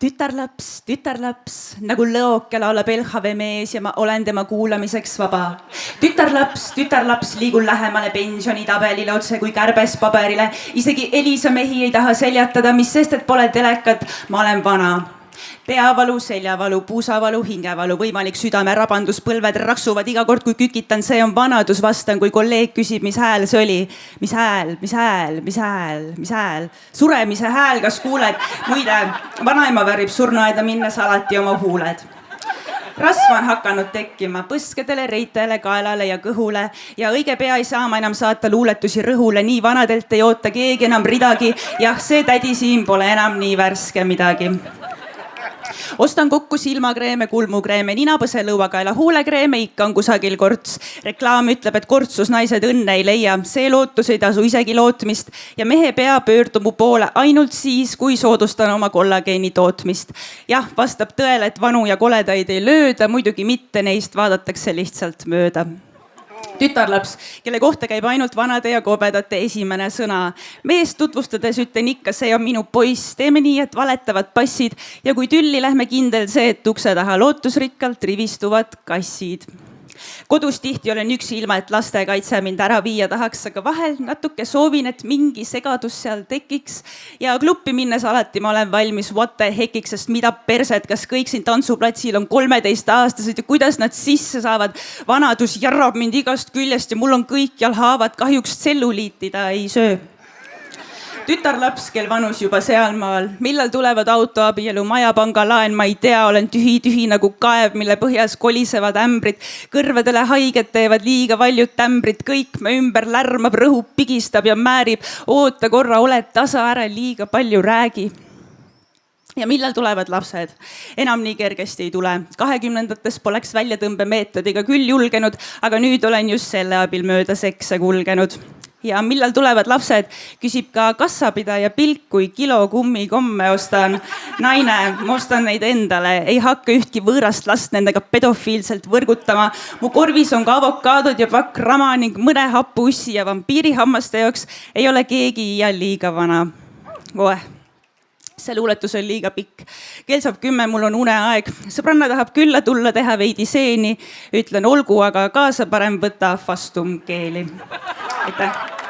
tütarlaps, nagu lõoke laulab LHV mees ja ma olen tema kuulamiseks vaba. Tütarlaps, liigun lähemale pensionitabelile otse kui kärbes paberile. Isegi Elisa mehi ei taha seljatada, mis sest, et pole telekat, ma olen vana. Peavalu, seljavalu, puusavalu, hingevalu, võimalik südamerabandus, põlved raksuvad iga kord, kui kükitan, see on vanadus, vastan, kui kolleeg küsib, mis hääl see oli. Mis hääl? Suremise hääl, kas kuuled? Muide, vanaema värib surnuaeda minnes alati oma huuled. Rasv on hakanud tekkima põskedele, reitele, kaelale ja kõhule ja õige pea ei saa ma enam saata luuletusi rõhule, nii vanadelt ei oota keegi enam ridagi. Jah, see tädi siin pole enam nii värske midagi. Ostan kokku silmakreeme, kulmukreeme, ninapõse, lõuakaela, huulekreeme, ikka on kusagil korts. Reklaam ütleb, et kortsus naised õnne ei leia. See lootus ei tasu isegi lootmist ja mehe pea pöördub mu poole ainult siis, kui soodustan oma kollageeni tootmist. Jah, vastab tõele, et vanu ja koledaid ei lööda, muidugi mitte, neist vaadatakse lihtsalt mööda. Tütarlaps, kelle kohta käib ainult vanade ja kobedate esimene sõna. Meest tutvustades ütlen ikka, see on minu poiss. Teeme nii, et valetavad passid ja kui tülli lähme kindel see, et ukse taha lootusrikkalt rivistuvad kassid. Kodus tihti olen üksi ilma, et lastekaitse mind ära viia tahaks, aga vahel natuke soovin, et mingi segadus seal tekiks. Ja kluppi minnes alati ma olen valmis what the heckiks, sest mida perset, kas kõik siin tantsuplatsil on 13-aastased ja kuidas nad sisse saavad. Vanadus jarrab mind igast küljest ja mul on kõikjal haavad, kahjuks tselluliiti ta ei söö. Tütarlaps, kel vanus juba sealmaal, millal tulevad autoabielu, majapanga laen, ma ei tea, olen tühi nagu kaev, mille põhjas kolisevad ämbrid. Kõrvedele haiget teevad liiga valjud tämbrid, kõik me ümber lärmab, rõhub, pigistab ja määrib. Oota korra, oled tasa ära, liiga palju räägi. Ja millal tulevad lapsed? Enam nii kergesti ei tule. 20-ndates poleks väljatõmbemeetodiga küll julgenud, aga nüüd olen just selle abil mööda sekse kulgenud. Ja millal tulevad lapsed, küsib ka kassapidaja pilk, kui kilo kummikomme ostan. Naine, ma ostan neid endale, ei hakka ühtki võõrast last nendega pedofiilselt võrgutama. Mu korvis on ka avokaadod ja pakk rama ning mõne hapussi ja vampiirihammaste jaoks ei ole keegi iial liiga vana. See luuletus on liiga pikk. Kell saab 10, mul on uneaeg. Sõbranna tahab külla tulla, teha veidi seeni. Ütlen olgu, aga kaasa parem võta fastum keeli. Aitäh!